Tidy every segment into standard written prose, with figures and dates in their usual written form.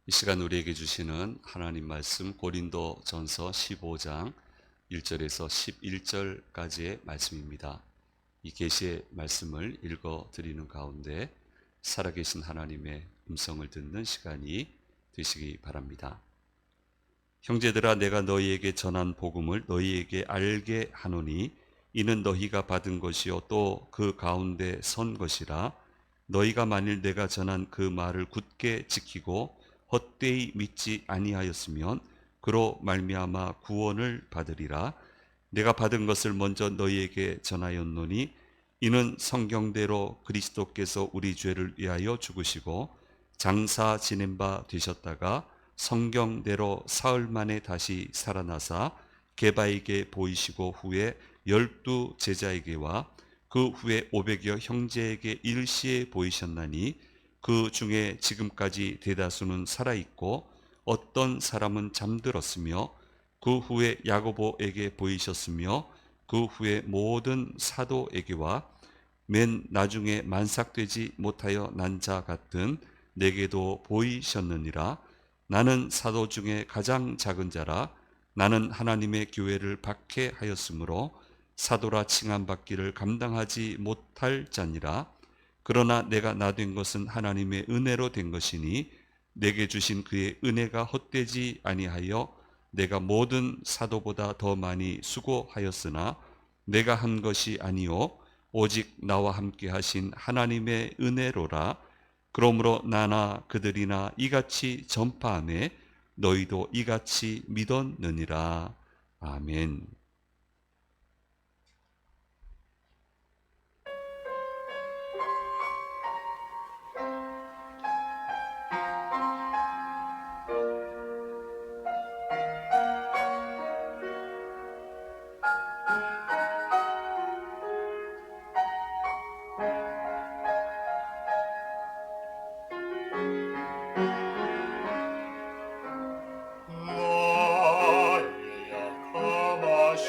이 시간 우리에게 주시는 하나님 말씀 고린도전서 15장 1절에서 11절까지의 말씀입니다. 이 계시의 말씀을 읽어 드리는 가운데 살아계신 하나님의 음성을 듣는 시간이 되시기 바랍니다. 형제들아, 내가 너희에게 전한 복음을 너희에게 알게 하노니 이는 너희가 받은 것이요 또 그 가운데 선 것이라. 너희가 만일 내가 전한 그 말을 굳게 지키고 헛되이 믿지 아니하였으면 그로 말미암아 구원을 받으리라. 내가 받은 것을 먼저 너희에게 전하였노니 이는 성경대로 그리스도께서 우리 죄를 위하여 죽으시고 장사 지낸 바 되셨다가 성경대로 사흘 만에 다시 살아나사 게바에게 보이시고 후에 12 제자에게와 그 후에 500여 형제에게 일시에 보이셨나니 그 중에 지금까지 대다수는 살아있고 어떤 사람은 잠들었으며 그 후에 야고보에게 보이셨으며 그 후에 모든 사도에게와 맨 나중에 만삭되지 못하여 난 자 같은 내게도 보이셨느니라. 나는 사도 중에 가장 작은 자라. 나는 하나님의 교회를 박해하였으므로 사도라 칭함받기를 감당하지 못할 자니라. 그러나 내가 나 된 것은 하나님의 은혜로 된 것이니 내게 주신 그의 은혜가 헛되지 아니하여 내가 모든 사도보다 더 많이 수고하였으나 내가 한 것이 아니요 오직 나와 함께 하신 하나님의 은혜로라. 그러므로 나나 그들이나 이같이 전파하매 너희도 이같이 믿었느니라. 아멘. 나의 약함하신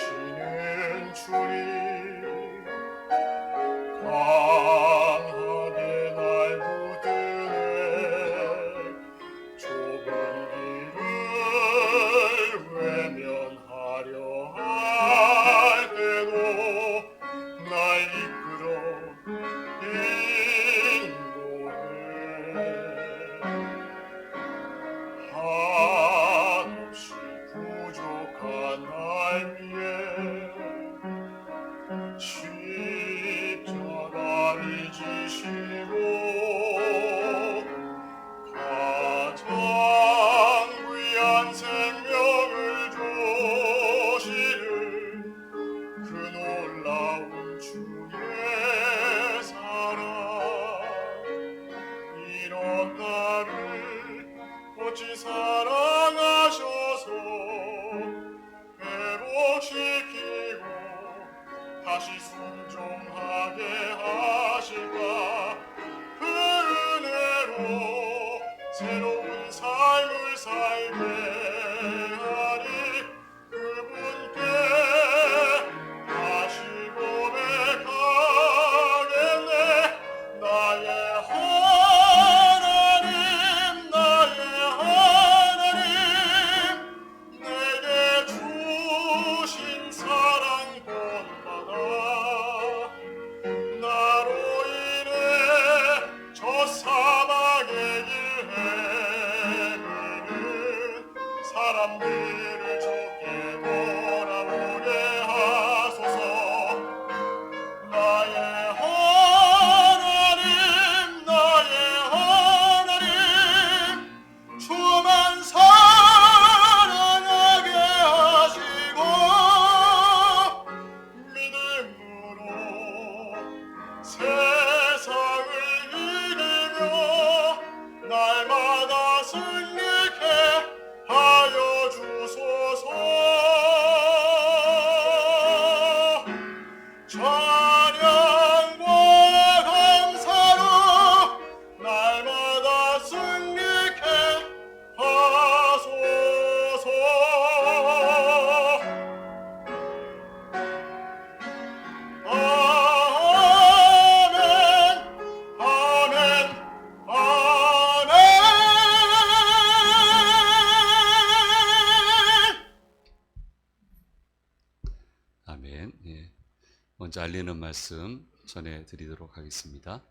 알리는 말씀 전해드리도록 하겠습니다.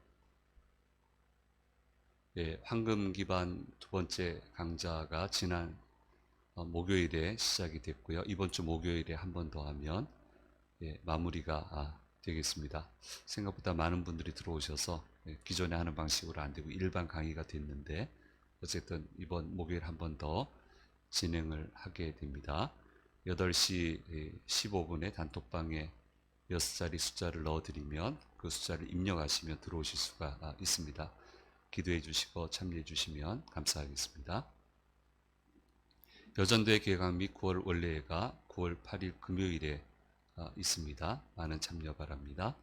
황금 기반 두 번째 강좌가 지난 목요일에 시작이 됐고요. 이번 주 목요일에 한 번 더 하면 마무리가 되겠습니다. 생각보다 많은 분들이 들어오셔서 기존에 하는 방식으로 안 되고 일반 강의가 됐는데 어쨌든 이번 목요일 한 번 더 진행을 하게 됩니다. 8시 15분에 단톡방에 6자리 숫자를 넣어드리면 그 숫자를 입력하시면 들어오실 수가 있습니다. 기도해 주시고 참여해 주시면 감사하겠습니다. 여전도의 개강 및 9월 원래회가 9월 8일 금요일에 있습니다. 많은 참여 바랍니다.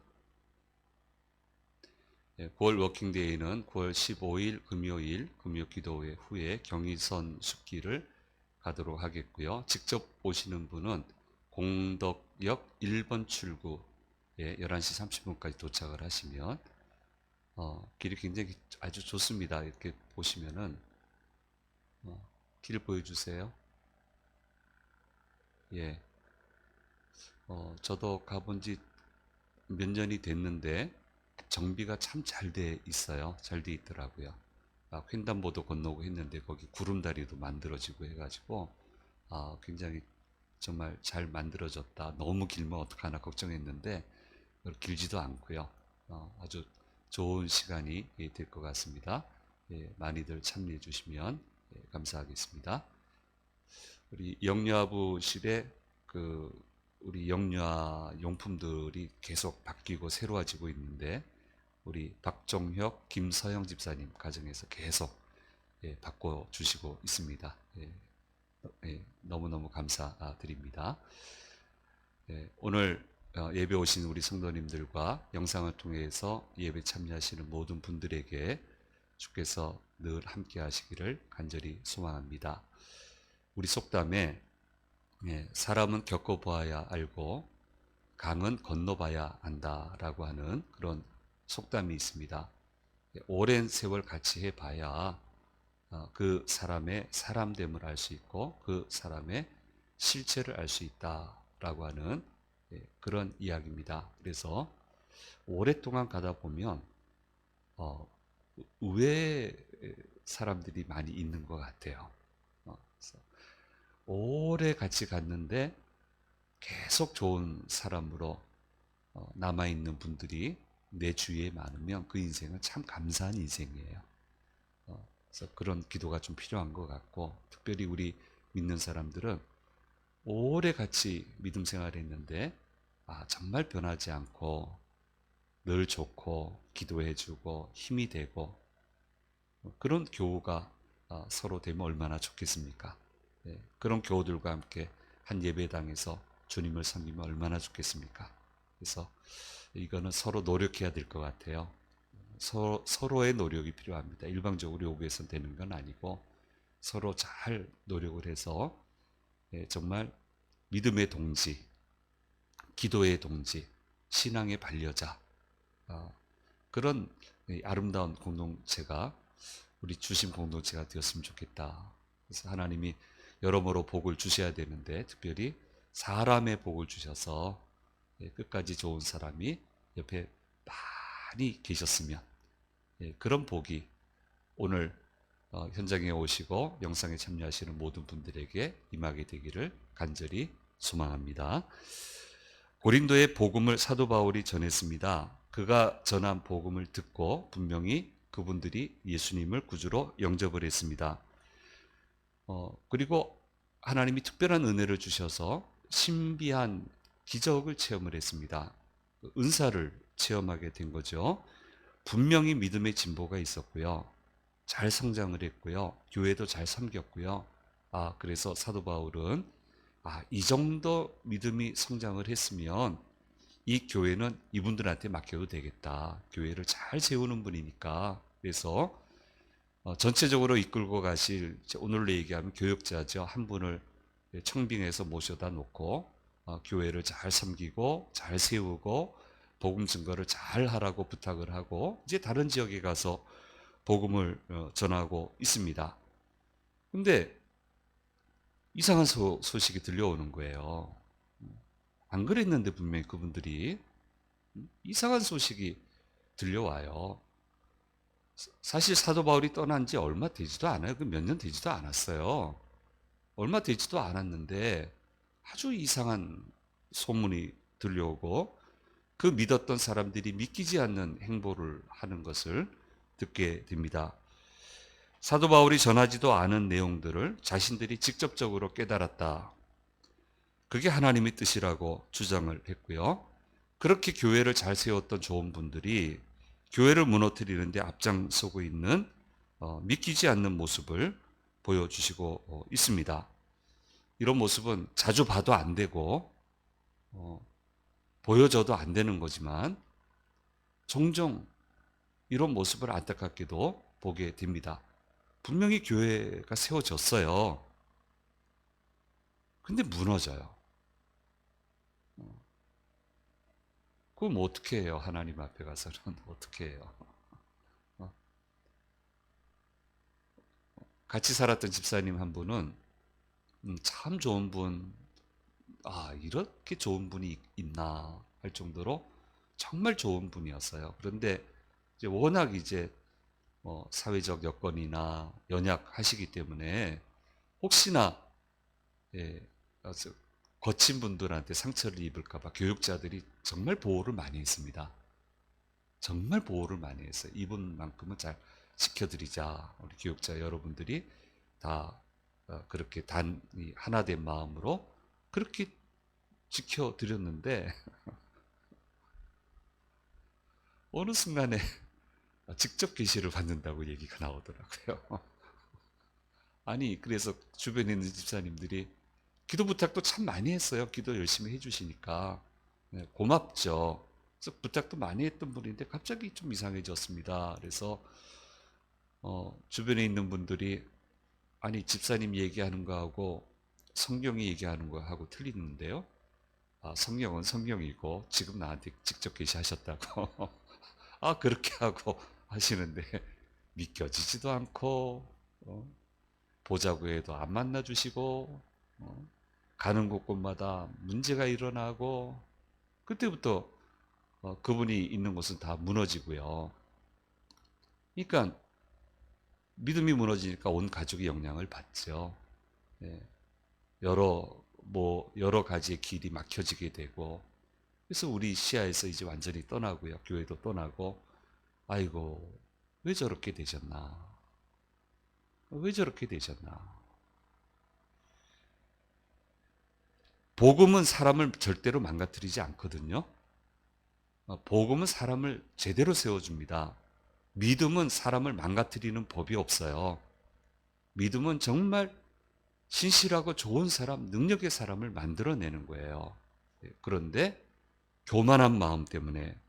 9월 워킹데이는 9월 15일 금요일 금요기도회 후에 경의선 숲길을 가도록 하겠고요. 직접 오시는 분은 공덕역 1번 출구에 11시 30분까지 도착을 하시면 길이 굉장히 아주 좋습니다. 이렇게 보시면은 길 보여주세요. 예, 저도 가본 지 몇 년이 됐는데 정비가 참 잘 돼 있어요. 잘 돼 있더라고요. 횡단보도 건너고 했는데 거기 구름다리도 만들어지고 해가지고 굉장히 정말 잘 만들어졌다. 너무 길면 어떡하나 걱정했는데 길지도 않고요. 아주 좋은 시간이 될 것 같습니다. 많이들 참여해 주시면 감사하겠습니다. 우리 영유아부실에 우리 영유아 용품들이 계속 바뀌고 새로워지고 있는데 우리 박종혁, 김서영 집사님 가정에서 계속 바꿔주시고 있습니다. 너무너무 감사드립니다. 오늘 예배 오신 우리 성도님들과 영상을 통해서 예배 참여하시는 모든 분들에게 주께서 늘 함께 하시기를 간절히 소망합니다. 우리 속담에 사람은 겪어보아야 알고 강은 건너봐야 안다라고 하는 그런 속담이 있습니다. 오랜 세월 같이 해봐야 그 사람의 사람됨을 알 수 있고 그 사람의 실체를 알 수 있다라고 하는 그런 이야기입니다. 그래서 오랫동안 가다 보면 의외의 사람들이 많이 있는 것 같아요. 그래서 오래 같이 갔는데 계속 좋은 사람으로 남아있는 분들이 내 주위에 많으면 그 인생은 참 감사한 인생이에요. 그래서 그런 기도가 좀 필요한 것 같고, 특별히 우리 믿는 사람들은 오래 같이 믿음 생활을 했는데 정말 변하지 않고 늘 좋고 기도해주고 힘이 되고 그런 교우가 서로 되면 얼마나 좋겠습니까? 그런 교우들과 함께 한 예배당에서 주님을 섬기면 얼마나 좋겠습니까? 그래서 이거는 서로 노력해야 될 것 같아요. 서로의 노력이 필요합니다. 일방적으로 요구해서 되는 건 아니고 서로 잘 노력을 해서 정말 믿음의 동지, 기도의 동지, 신앙의 반려자 그런 아름다운 공동체가 우리 주심 공동체가 되었으면 좋겠다. 그래서 하나님이 여러모로 복을 주셔야 되는데 특별히 사람의 복을 주셔서 끝까지 좋은 사람이 옆에 많이 계셨으면 그런 복이 오늘 현장에 오시고 영상에 참여하시는 모든 분들에게 임하게 되기를 간절히 소망합니다. 고린도의 복음을 사도 바울이 전했습니다. 그가 전한 복음을 듣고 분명히 그분들이 예수님을 구주로 영접을 했습니다. 그리고 하나님이 특별한 은혜를 주셔서 신비한 기적을 체험을 했습니다. 은사를 체험하게 된 거죠. 분명히 믿음의 진보가 있었고요. 잘 성장을 했고요. 교회도 잘 섬겼고요. 그래서 사도 바울은 이 정도 믿음이 성장을 했으면 이 교회는 이분들한테 맡겨도 되겠다. 교회를 잘 세우는 분이니까. 그래서 전체적으로 이끌고 가실, 오늘로 얘기하면 교역자죠. 한 분을 청빙해서 모셔다 놓고 교회를 잘 섬기고 잘 세우고 복음 증거를 잘 하라고 부탁을 하고 이제 다른 지역에 가서 복음을 전하고 있습니다. 근데 이상한 소식이 들려오는 거예요. 안 그랬는데 분명히 그분들이 이상한 소식이 들려와요. 사실 사도 바울이 떠난 지 얼마 되지도 않아요. 그 몇 년 되지도 않았어요. 얼마 되지도 않았는데 아주 이상한 소문이 들려오고 그 믿었던 사람들이 믿기지 않는 행보를 하는 것을 듣게 됩니다. 사도 바울이 전하지도 않은 내용들을 자신들이 직접적으로 깨달았다. 그게 하나님의 뜻이라고 주장을 했고요. 그렇게 교회를 잘 세웠던 좋은 분들이 교회를 무너뜨리는데 앞장서고 있는 믿기지 않는 모습을 보여주시고 있습니다. 이런 모습은 자주 봐도 안 되고 보여줘도 안 되는 거지만 종종 이런 모습을 안타깝게도 보게 됩니다. 분명히 교회가 세워졌어요. 근데 무너져요. 그럼 어떻게 해요? 하나님 앞에 가서는 어떻게 해요? 같이 살았던 집사님 한 분은 참 좋은 분, 이렇게 좋은 분이 있나 할 정도로 정말 좋은 분이었어요. 그런데 이제 워낙 이제 사회적 여건이나 연약하시기 때문에 혹시나 예, 아주 거친 분들한테 상처를 입을까봐 교육자들이 정말 보호를 많이 했습니다. 정말 보호를 많이 했어요. 이분만큼은 잘 지켜드리자. 우리 교육자 여러분들이 다 그렇게 하나된 마음으로 그렇게 지켜드렸는데 어느 순간에 직접 계시를 받는다고 얘기가 나오더라고요. 아니 그래서 주변에 있는 집사님들이 기도 부탁도 참 많이 했어요. 기도 열심히 해주시니까 네, 고맙죠. 그래서 부탁도 많이 했던 분인데 갑자기 좀 이상해졌습니다. 그래서 주변에 있는 분들이 아니 집사님 얘기하는 거하고 성경이 얘기하는 거하고 틀리는데요. 성경은 성경이고 지금 나한테 직접 계시하셨다고 그렇게 하고 하시는데 믿겨지지도 않고 보자고 해도 안 만나주시고 가는 곳곳마다 문제가 일어나고 그때부터 그분이 있는 곳은 다 무너지고요. 그러니까 믿음이 무너지니까 온 가족이 영향을 받죠. 예, 여러 가지의 길이 막혀지게 되고 그래서 우리 시야에서 이제 완전히 떠나고요. 교회도 떠나고 아이고 왜 저렇게 되셨나? 왜 저렇게 되셨나? 복음은 사람을 절대로 망가뜨리지 않거든요. 복음은 사람을 제대로 세워줍니다. 믿음은 사람을 망가뜨리는 법이 없어요. 믿음은 정말 신실하고 좋은 사람, 능력의 사람을 만들어내는 거예요. 그런데 교만한 마음 때문에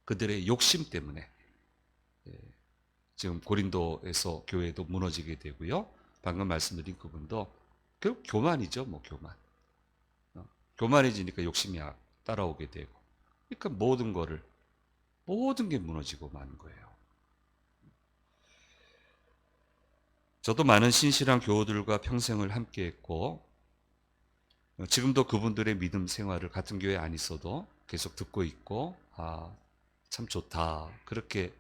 그들의 욕심 때문에 지금 고린도에서 교회도 무너지게 되고요. 방금 말씀드린 그분도 결국 교만이죠, 뭐 교만. 교만해지니까 욕심이 따라오게 되고. 그러니까 모든 게 무너지고 마는 거예요. 저도 많은 신실한 교우들과 평생을 함께했고 지금도 그분들의 믿음 생활을 같은 교회 안 있어도 계속 듣고 있고 참 좋다 그렇게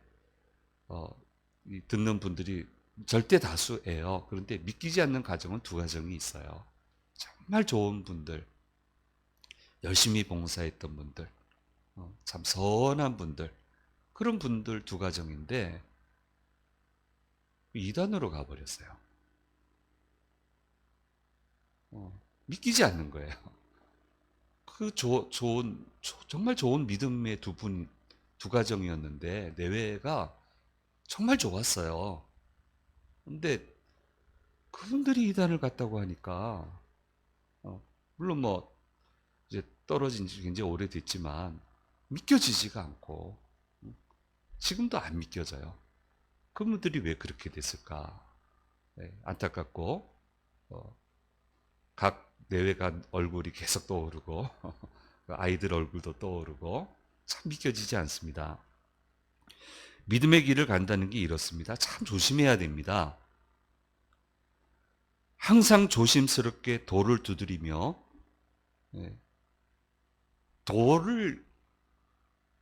듣는 분들이 절대 다수예요. 그런데 믿기지 않는 가정은 두 가정이 있어요. 정말 좋은 분들, 열심히 봉사했던 분들, 참 선한 분들 그런 분들 두 가정인데 이단으로 가버렸어요. 믿기지 않는 거예요. 정말 좋은 믿음의 두 가정이었는데 내외가 정말 좋았어요. 근데 그분들이 이단을 갔다고 하니까 물론 뭐 이제 떨어진 지 굉장히 오래됐지만 믿겨지지가 않고 지금도 안 믿겨져요. 그분들이 왜 그렇게 됐을까? 네, 안타깝고 각 내외가 얼굴이 계속 떠오르고 아이들 얼굴도 떠오르고 참 믿겨지지 않습니다. 믿음의 길을 간다는 게 이렇습니다. 참 조심해야 됩니다. 항상 조심스럽게 돌을 두드리며 돌을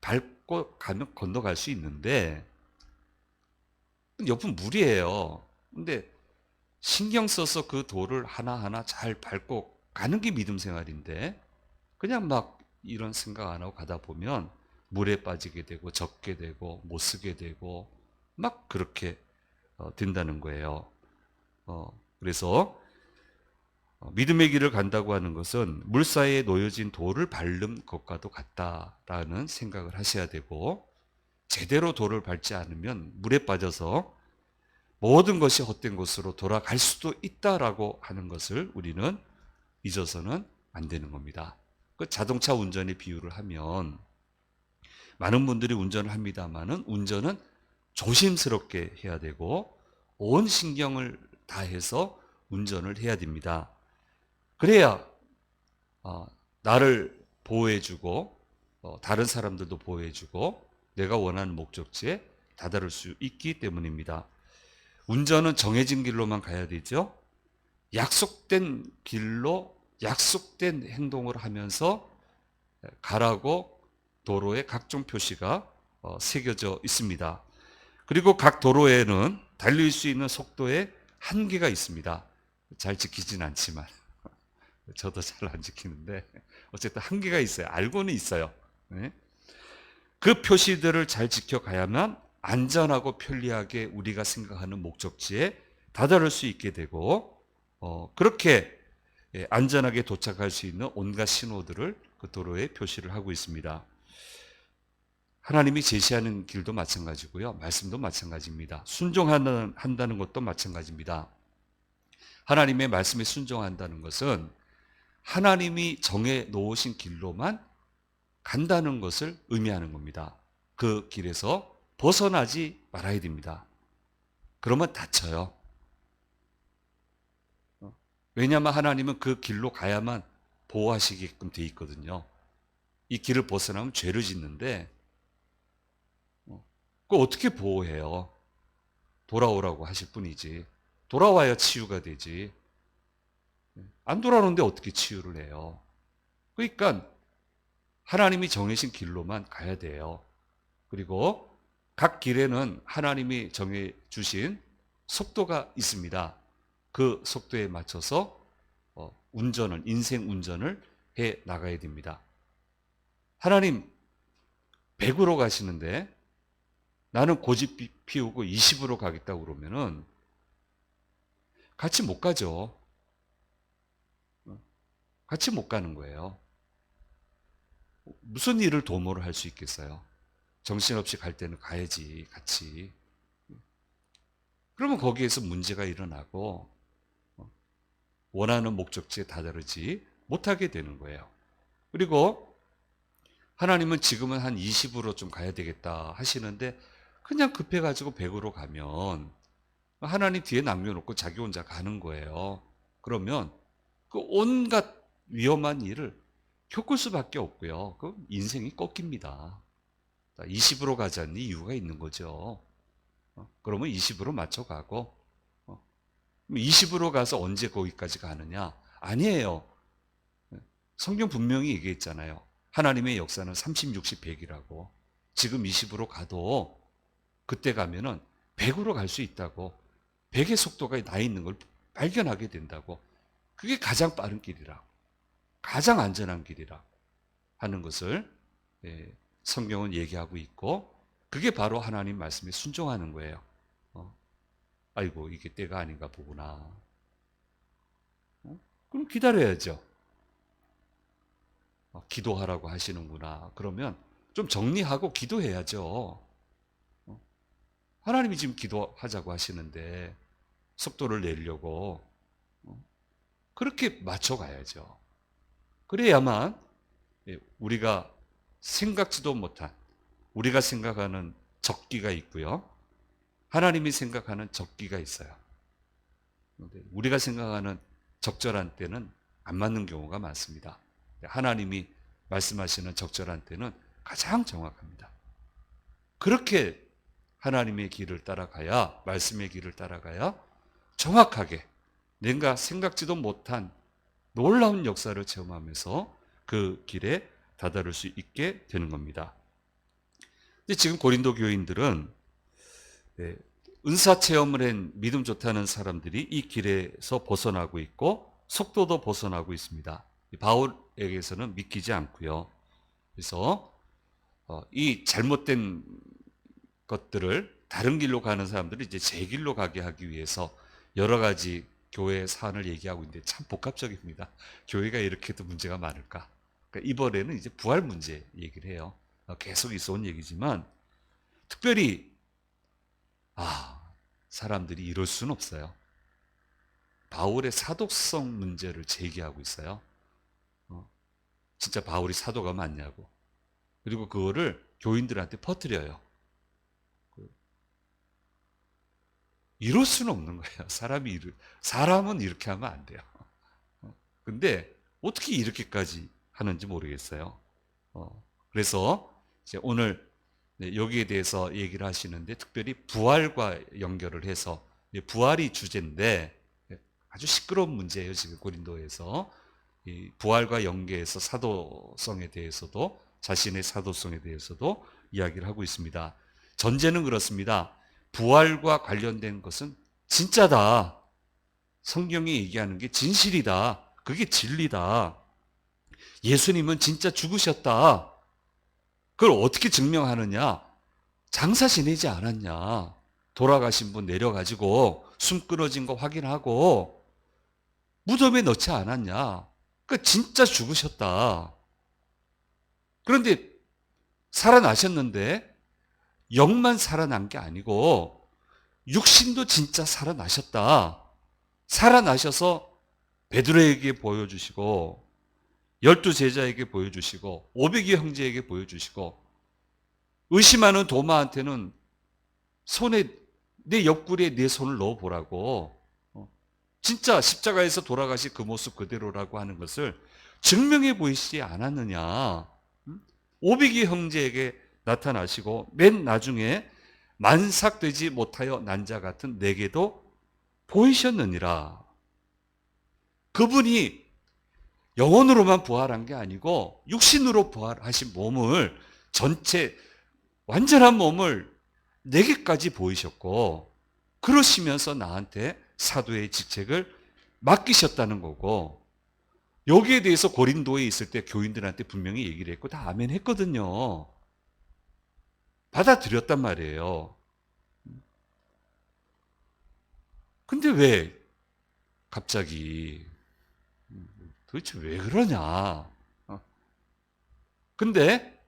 밟고 가면 건너갈 수 있는데 옆은 물이에요. 근데 신경 써서 그 돌을 하나하나 잘 밟고 가는 게 믿음 생활인데 그냥 막 이런 생각 안 하고 가다 보면 물에 빠지게 되고 젖게 되고 못 쓰게 되고 막 그렇게 된다는 거예요. 그래서 믿음의 길을 간다고 하는 것은 물 사이에 놓여진 돌을 밟는 것과도 같다라는 생각을 하셔야 되고 제대로 돌을 밟지 않으면 물에 빠져서 모든 것이 헛된 곳으로 돌아갈 수도 있다라고 하는 것을 우리는 잊어서는 안 되는 겁니다. 그 자동차 운전의 비유를 하면 많은 분들이 운전을 합니다만은 운전은 조심스럽게 해야 되고 온 신경을 다해서 운전을 해야 됩니다. 그래야 나를 보호해주고 다른 사람들도 보호해주고 내가 원하는 목적지에 다다를 수 있기 때문입니다. 운전은 정해진 길로만 가야 되죠. 약속된 길로 약속된 행동을 하면서 가라고 도로에 각종 표시가 새겨져 있습니다. 그리고 각 도로에는 달릴 수 있는 속도에 한계가 있습니다. 잘 지키진 않지만 저도 잘 안 지키는데 어쨌든 한계가 있어요. 알고는 있어요. 네? 그 표시들을 잘 지켜가야만 안전하고 편리하게 우리가 생각하는 목적지에 다다를 수 있게 되고 그렇게 안전하게 도착할 수 있는 온갖 신호들을 그 도로에 표시를 하고 있습니다. 하나님이 제시하는 길도 마찬가지고요. 말씀도 마찬가지입니다. 순종한다는 것도 마찬가지입니다. 하나님의 말씀에 순종한다는 것은 하나님이 정해 놓으신 길로만 간다는 것을 의미하는 겁니다. 그 길에서 벗어나지 말아야 됩니다. 그러면 다쳐요. 왜냐하면 하나님은 그 길로 가야만 보호하시게끔 돼 있거든요. 이 길을 벗어나면 죄를 짓는데 그걸 어떻게 보호해요? 돌아오라고 하실 뿐이지. 돌아와야 치유가 되지. 안 돌아오는데 어떻게 치유를 해요? 그러니까 하나님이 정해진 길로만 가야 돼요. 그리고 각 길에는 하나님이 정해 주신 속도가 있습니다. 그 속도에 맞춰서 인생 운전을 해 나가야 됩니다. 하나님 100으로 가시는데 나는 고집 피우고 20으로 가겠다고 그러면은 같이 못 가죠. 같이 못 가는 거예요. 무슨 일을 도모를 할 수 있겠어요? 정신없이 갈 때는 가야지, 같이. 그러면 거기에서 문제가 일어나고 원하는 목적지에 다다르지 못하게 되는 거예요. 그리고 하나님은 지금은 한 20으로 좀 가야 되겠다 하시는데 그냥 급해가지고 100으로 가면 하나님 뒤에 남겨놓고 자기 혼자 가는 거예요. 그러면 그 온갖 위험한 일을 겪을 수밖에 없고요. 그 인생이 꺾입니다. 20으로 가자는 이유가 있는 거죠. 그러면 20으로 맞춰가고 20으로 가서 언제 거기까지 가느냐? 아니에요. 성경 분명히 얘기했잖아요. 하나님의 역사는 30, 60, 100이라고. 지금 20으로 가도 그때 가면은 100으로 갈 수 있다고. 100의 속도가 나 있는 걸 발견하게 된다고. 그게 가장 빠른 길이라고. 가장 안전한 길이라고 하는 것을 성경은 얘기하고 있고 그게 바로 하나님 말씀에 순종하는 거예요. 아이고 이게 때가 아닌가 보구나. 그럼 기다려야죠. 기도하라고 하시는구나. 그러면 좀 정리하고 기도해야죠. 하나님이 지금 기도하자고 하시는데 속도를 내려고 그렇게 맞춰가야죠. 그래야만 우리가 생각지도 못한 우리가 생각하는 적기가 있고요. 하나님이 생각하는 적기가 있어요. 우리가 생각하는 적절한 때는 안 맞는 경우가 많습니다. 하나님이 말씀하시는 적절한 때는 가장 정확합니다. 그렇게 하나님의 길을 따라가야, 말씀의 길을 따라가야 정확하게 내가 생각지도 못한 놀라운 역사를 체험하면서 그 길에 다다를 수 있게 되는 겁니다. 근데 지금 고린도 교인들은 은사 체험을 한 믿음 좋다는 사람들이 이 길에서 벗어나고 있고 속도도 벗어나고 있습니다. 바울에게서는 믿기지 않고요. 그래서 이 잘못된 것들을 다른 길로 가는 사람들을 이제 제 길로 가게 하기 위해서 여러 가지 교회 사안을 얘기하고 있는데 참 복합적입니다. 교회가 이렇게도 문제가 많을까? 그러니까 이번에는 이제 부활 문제 얘기를 해요. 계속 있어 온 얘기지만 특별히 사람들이 이럴 수는 없어요. 바울의 사도성 문제를 제기하고 있어요. 진짜 바울이 사도가 맞냐고. 그리고 그거를 교인들한테 퍼뜨려요. 이럴 수는 없는 거예요. 사람은 이렇게 하면 안 돼요. 근데 어떻게 이렇게까지 하는지 모르겠어요. 그래서 이제 오늘 여기에 대해서 얘기를 하시는데 특별히 부활과 연결을 해서 부활이 주제인데 아주 시끄러운 문제예요. 지금 고린도에서 이 부활과 연계해서 사도성에 대해서도 자신의 사도성에 대해서도 이야기를 하고 있습니다. 전제는 그렇습니다. 부활과 관련된 것은 진짜다. 성경이 얘기하는 게 진실이다. 그게 진리다. 예수님은 진짜 죽으셨다. 그걸 어떻게 증명하느냐? 장사 지내지 않았냐? 돌아가신 분 내려가지고 숨 끊어진 거 확인하고 무덤에 넣지 않았냐? 그 진짜 죽으셨다. 그런데 살아나셨는데 영만 살아난 게 아니고 육신도 진짜 살아나셨다. 살아나셔서 베드로에게 보여주시고 12제자에게 보여주시고 500의 형제에게 보여주시고 의심하는 도마한테는 손에 내 옆구리에 내 손을 넣어보라고 진짜 십자가에서 돌아가신 그 모습 그대로라고 하는 것을 증명해 보이시지 않았느냐. 500의 형제에게 나타나시고 맨 나중에 만삭되지 못하여 난 자 같은 내게도 보이셨느니라. 그분이 영혼으로만 부활한 게 아니고 육신으로 부활하신 몸을 전체 완전한 몸을 내게까지 보이셨고 그러시면서 나한테 사도의 직책을 맡기셨다는 거고 여기에 대해서 고린도에 있을 때 교인들한테 분명히 얘기를 했고 다 아멘 했거든요. 받아들였단 말이에요. 근데 왜 갑자기 도대체 왜 그러냐? 근데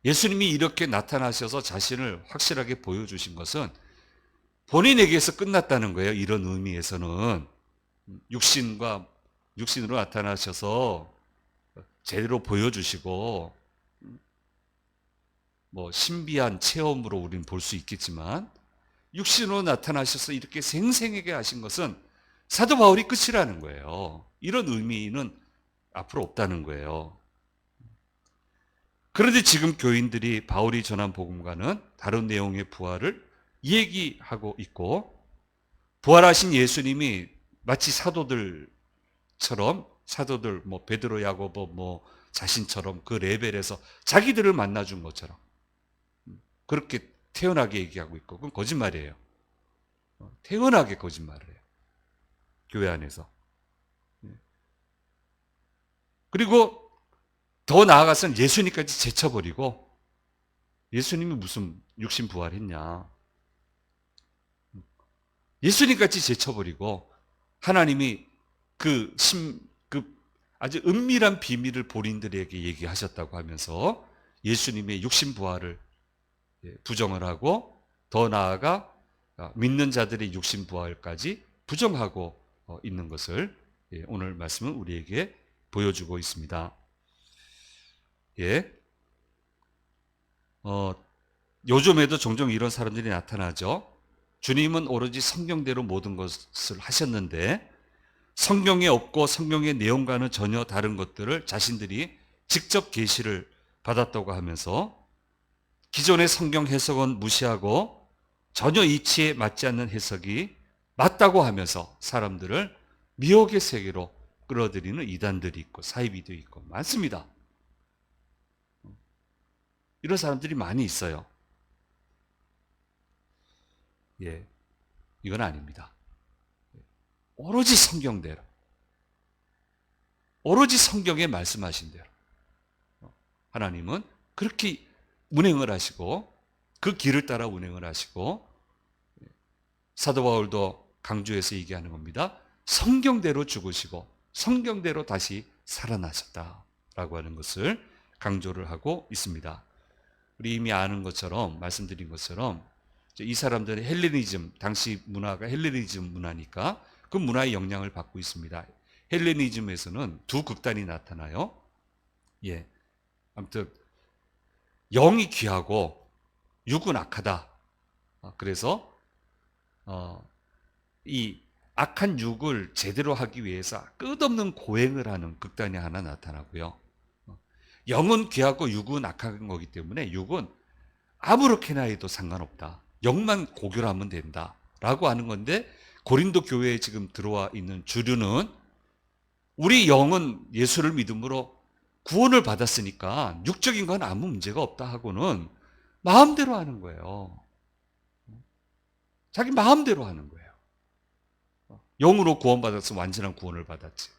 예수님이 이렇게 나타나셔서 자신을 확실하게 보여주신 것은 본인에게서 끝났다는 거예요. 이런 의미에서는 육신으로 나타나셔서 제대로 보여주시고 뭐 신비한 체험으로 우리는 볼 수 있겠지만 육신으로 나타나셔서 이렇게 생생하게 하신 것은 사도 바울이 끝이라는 거예요. 이런 의미는 앞으로 없다는 거예요. 그런데 지금 교인들이 바울이 전한 복음과는 다른 내용의 부활을 얘기하고 있고 부활하신 예수님이 마치 사도들 뭐 베드로, 야고보 뭐 자신처럼 그 레벨에서 자기들을 만나준 것처럼 그렇게 태연하게 얘기하고 있고 그건 거짓말이에요. 태연하게 거짓말을 해요. 교회 안에서. 그리고 더 나아가서는 예수님까지 제쳐버리고 예수님이 무슨 육신 부활했냐. 예수님까지 제쳐버리고 하나님이 그 아주 은밀한 비밀을 본인들에게 얘기하셨다고 하면서 예수님의 육신 부활을 부정을 하고 더 나아가 믿는 자들의 육신 부활까지 부정하고 있는 것을 오늘 말씀은 우리에게 보여주고 있습니다. 예. 요즘에도 종종 이런 사람들이 나타나죠. 주님은 오로지 성경대로 모든 것을 하셨는데 성경에 없고 성경의 내용과는 전혀 다른 것들을 자신들이 직접 계시를 받았다고 하면서 기존의 성경 해석은 무시하고 전혀 이치에 맞지 않는 해석이 맞다고 하면서 사람들을 미혹의 세계로 끌어들이는 이단들이 있고 사이비도 있고 많습니다. 이런 사람들이 많이 있어요. 예, 이건 아닙니다. 오로지 성경대로, 오로지 성경에 말씀하신 대로 하나님은 그렇게 운행을 하시고 그 길을 따라 운행을 하시고, 사도 바울도 강조해서 얘기하는 겁니다. 성경대로 죽으시고 성경대로 다시 살아나셨다라고 하는 것을 강조를 하고 있습니다. 우리 이미 아는 것처럼, 말씀드린 것처럼 이 사람들의 헬레니즘, 당시 문화가 헬레니즘 문화니까 그 문화의 영향을 받고 있습니다. 헬레니즘에서는 두 극단이 나타나요. 예, 아무튼 영이 귀하고 육은 악하다. 그래서 이 악한 육을 제대로 하기 위해서 끝없는 고행을 하는 극단이 하나 나타나고요. 영은 귀하고 육은 악한 거기 때문에 육은 아무렇게나 해도 상관없다. 영만 고결하면 된다. 라고 하는 건데, 고린도 교회에 지금 들어와 있는 주류는 우리 영은 예수를 믿음으로 구원을 받았으니까 육적인 건 아무 문제가 없다 하고는 마음대로 하는 거예요. 자기 마음대로 하는 거예요. 영으로 구원받아서 완전한 구원을 받았지.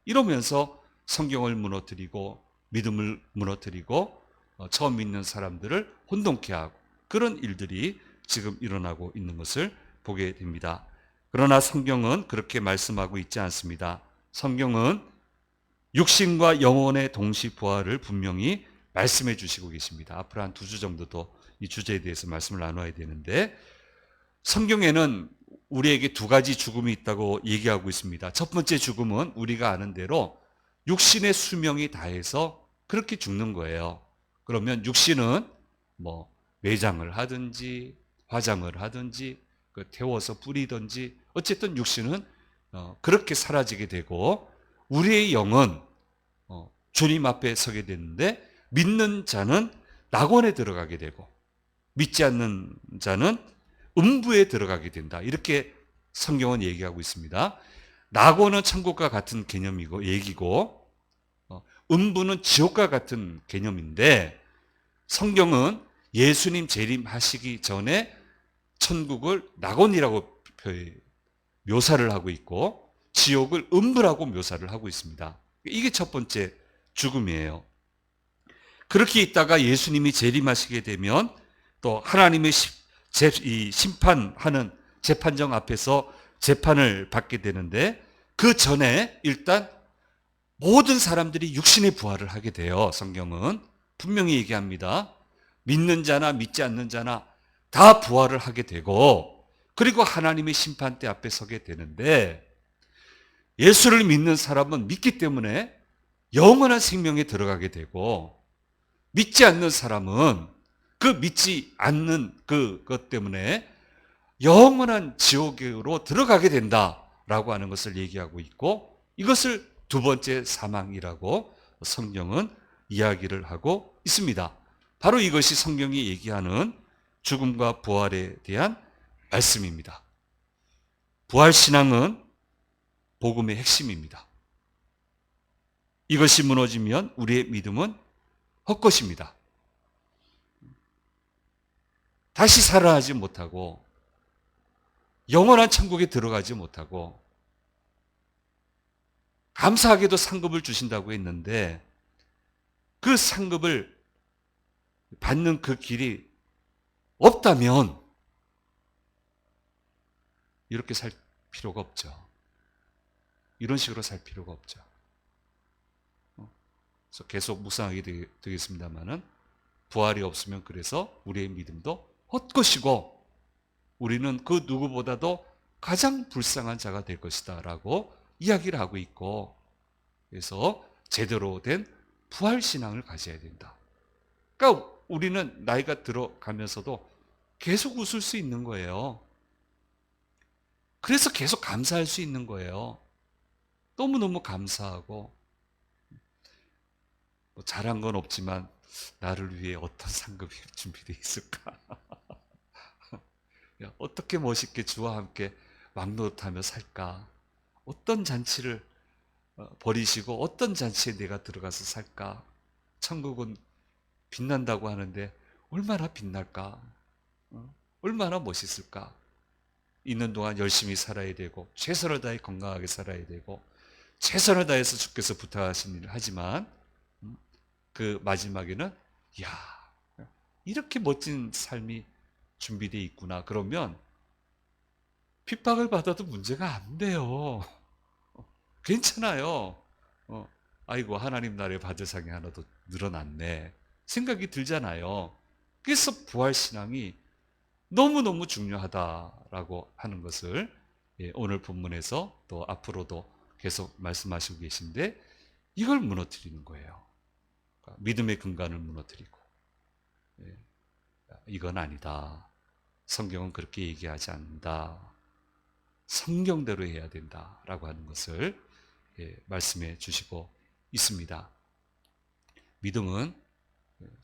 이러면서 성경을 무너뜨리고 믿음을 무너뜨리고 처음 믿는 사람들을 혼동케 하고, 그런 일들이 지금 일어나고 있는 것을 보게 됩니다. 그러나 성경은 그렇게 말씀하고 있지 않습니다. 성경은 육신과 영혼의 동시 부활을 분명히 말씀해 주시고 계십니다. 앞으로 한 2주 정도 더 이 주제에 대해서 말씀을 나눠야 되는데, 성경에는 우리에게 2가지 죽음이 있다고 얘기하고 있습니다. 첫 번째 죽음은 우리가 아는 대로 육신의 수명이 다해서 그렇게 죽는 거예요. 그러면 육신은 뭐 매장을 하든지 화장을 하든지 태워서 뿌리든지, 어쨌든 육신은 그렇게 사라지게 되고, 우리의 영은 주님 앞에 서게 되는데, 믿는 자는 낙원에 들어가게 되고 믿지 않는 자는 음부에 들어가게 된다. 이렇게 성경은 얘기하고 있습니다. 낙원은 천국과 같은 개념이고 얘기고, 음부는 지옥과 같은 개념인데, 성경은 예수님 재림하시기 전에 천국을 낙원이라고 묘사를 하고 있고 지옥을 음부라고 묘사를 하고 있습니다. 이게 첫 번째 죽음이에요. 그렇게 있다가 예수님이 재림하시게 되면 또 하나님의 심판하는 재판정 앞에서 재판을 받게 되는데, 그 전에 일단 모든 사람들이 육신의 부활을 하게 돼요. 성경은 분명히 얘기합니다. 믿는 자나 믿지 않는 자나 다 부활을 하게 되고, 그리고 하나님의 심판대 앞에 서게 되는데, 예수를 믿는 사람은 믿기 때문에 영원한 생명에 들어가게 되고, 믿지 않는 사람은 그 믿지 않는 그것 때문에 영원한 지옥으로 들어가게 된다라고 하는 것을 얘기하고 있고, 이것을 2번째 사망이라고 성경은 이야기를 하고 있습니다. 바로 이것이 성경이 얘기하는 죽음과 부활에 대한 말씀입니다. 부활신앙은 복음의 핵심입니다. 이것이 무너지면 우리의 믿음은 헛것입니다. 다시 살아나지 못하고 영원한 천국에 들어가지 못하고, 감사하게도 상급을 주신다고 했는데 그 상급을 받는 그 길이 없다면 이렇게 살 필요가 없죠. 이런 식으로 살 필요가 없죠. 그래서 계속 묵상하게 되겠습니다만은, 부활이 없으면 그래서 우리의 믿음도 헛것이고 우리는 그 누구보다도 가장 불쌍한 자가 될 것이다 라고 이야기를 하고 있고, 그래서 제대로 된 부활신앙을 가져야 된다. 그러니까 우리는 나이가 들어가면서도 계속 웃을 수 있는 거예요. 그래서 계속 감사할 수 있는 거예요. 너무너무 감사하고, 뭐 잘한 건 없지만 나를 위해 어떤 상급이 준비되어 있을까? 어떻게 멋있게 주와 함께 왕노릇하며 살까? 어떤 잔치를 버리시고 어떤 잔치에 내가 들어가서 살까? 천국은 빛난다고 하는데 얼마나 빛날까? 얼마나 멋있을까? 있는 동안 열심히 살아야 되고 최선을 다해 건강하게 살아야 되고 최선을 다해서 주께서 부탁하신 일을 하지만 그 마지막에는 야, 이렇게 멋진 삶이 준비되어 있구나. 그러면 핍박을 받아도 문제가 안 돼요. 괜찮아요. 아이고 하나님 나라의 받을 상이 하나 더 늘어났네. 생각이 들잖아요. 그래서 부활신앙이 너무너무 중요하다라고 하는 것을 오늘 본문에서 또 앞으로도 계속 말씀하시고 계신데 이걸 무너뜨리는 거예요. 그러니까 믿음의 근간을 무너뜨리고 이건 아니다. 성경은 그렇게 얘기하지 않는다. 성경대로 해야 된다라고 하는 것을 말씀해 주시고 있습니다. 믿음은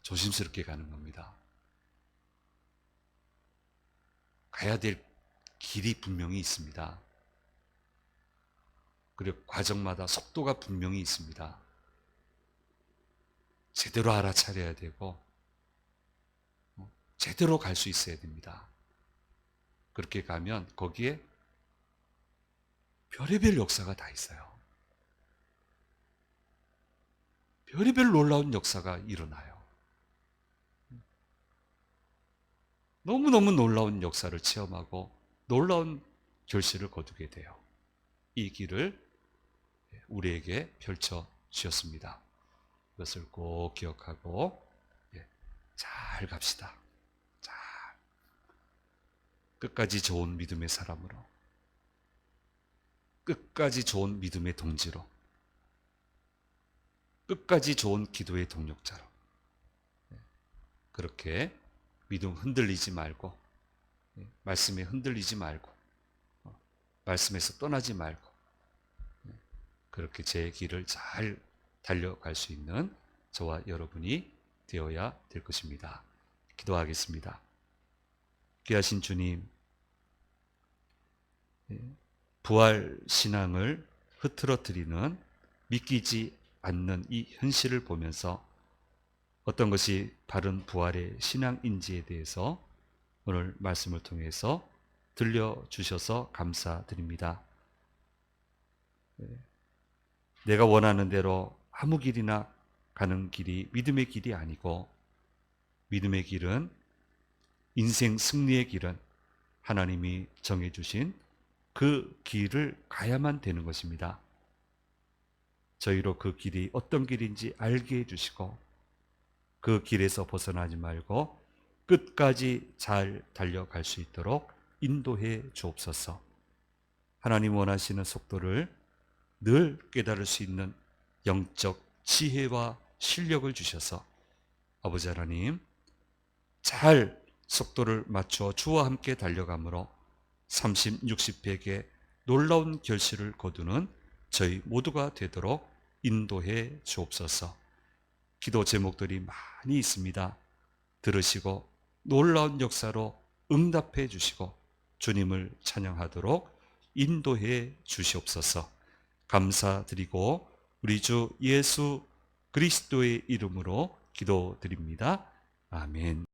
조심스럽게 가는 겁니다. 가야 될 길이 분명히 있습니다. 그리고 과정마다 속도가 분명히 있습니다. 제대로 알아차려야 되고 제대로 갈 수 있어야 됩니다. 그렇게 가면 거기에 별의별 역사가 다 있어요. 별의별 놀라운 역사가 일어나요. 너무너무 놀라운 역사를 체험하고 놀라운 결실을 거두게 돼요. 이 길을 우리에게 펼쳐 주셨습니다. 그것을 꼭 기억하고 잘 갑시다. 잘 끝까지 좋은 믿음의 사람으로, 끝까지 좋은 믿음의 동지로, 끝까지 좋은 기도의 동력자로 그렇게 믿음 흔들리지 말고 말씀에 흔들리지 말고 말씀에서 떠나지 말고 그렇게 제 길을 잘 달려갈 수 있는 저와 여러분이 되어야 될 것입니다. 기도하겠습니다. 귀하신 주님, 부활 신앙을 흐트러뜨리는 믿기지 않는 이 현실을 보면서 어떤 것이 바른 부활의 신앙인지에 대해서 오늘 말씀을 통해서 들려주셔서 감사드립니다. 내가 원하는 대로 아무 길이나 가는 길이 믿음의 길이 아니고 믿음의 길은 인생 승리의 길은 하나님이 정해주신 그 길을 가야만 되는 것입니다. 저희로 그 길이 어떤 길인지 알게 해주시고 그 길에서 벗어나지 말고 끝까지 잘 달려갈 수 있도록 인도해 주옵소서. 하나님 원하시는 속도를 늘 깨달을 수 있는 영적 지혜와 실력을 주셔서 아버지 하나님 잘 속도를 맞추어 주와 함께 달려감으로 30, 60, 100의 놀라운 결실을 거두는 저희 모두가 되도록 인도해 주옵소서. 기도 제목들이 많이 있습니다. 들으시고 놀라운 역사로 응답해 주시고 주님을 찬양하도록 인도해 주시옵소서. 감사드리고 우리 주 예수 그리스도의 이름으로 기도드립니다. 아멘.